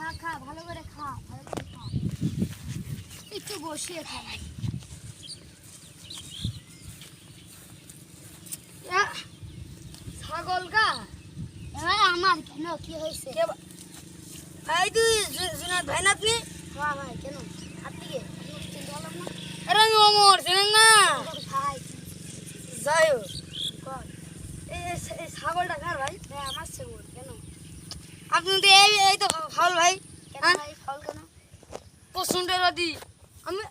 খা খা ভালো করে খা একটু বসিয়ে খা ছাগল গা এবার আমার কেন কি হয়েছে ভাই তুই জুনাদ ভাই না আপনি? হ্যাঁ ভাই কেন আপনি কে আরে আমি অমর চেনেন না? ভাই যাই হোক কর এই ছাগলটা কার ভাই? ভাই আমার ছাগল কেন আপনি তো এই তো ফাউল ভাই। কেন ভাই ফল কেন প্রচন্ড রদি আমি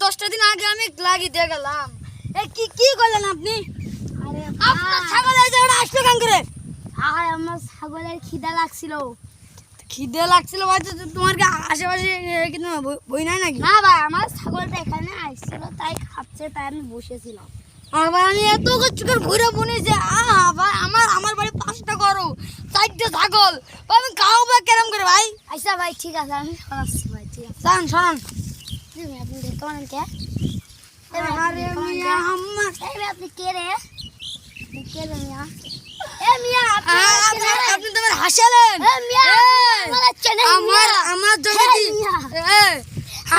10টা দিন আগে আমি লাগি দিয়ে গেলাম। কি করলেন আপনি? আরে আপনার ছাগল এই জায়গাটা আসলো কেন করে? ভাই আমার ছাগলের খিদা লাগছিল খিদে লাগছিল ভাই, তো তোমার কি আশেপাশে কি তোমার বই নাই নাকি? না ভাই আমার ছাগলটা এখানে আসছিল তাই খাচ্ছে তাই আমি বসেছিলাম আর ভাই আমি এত কিছু করে ঘুরে বনেছি ভাই, আমার বাড়ি 5টা গরু 4টে ছাগল ভাই, আমি খাও বা কেরম করে ভাই? আচ্ছা ভাই ঠিক আছে আমি শোনাচ্ছি ভাই ঠিক আছে শোনান আপনি দেখতে পারেন কে আরে মিয়া আম্মা আপনি কে রে কে রে মিয়া এ মিয়া আপনি তো আমার হাসালেন। এ মিয়া আমার জমি দি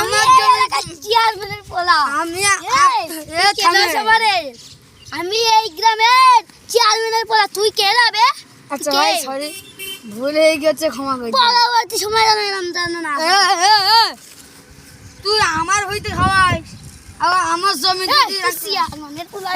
আমার চেয়ারম্যানের পোলা আমি আমি এই গ্রামের চেয়ারম্যানের পোলা তুই কে যাবে আচ্ছা ভাই সরি, ভুলে গেছে, ক্ষমা করে দিন। পরবর্তী সময় জানো না তুই আমার হইতে খাওয়াই আবার আমার জমি চেয়ারম্যানের পোলা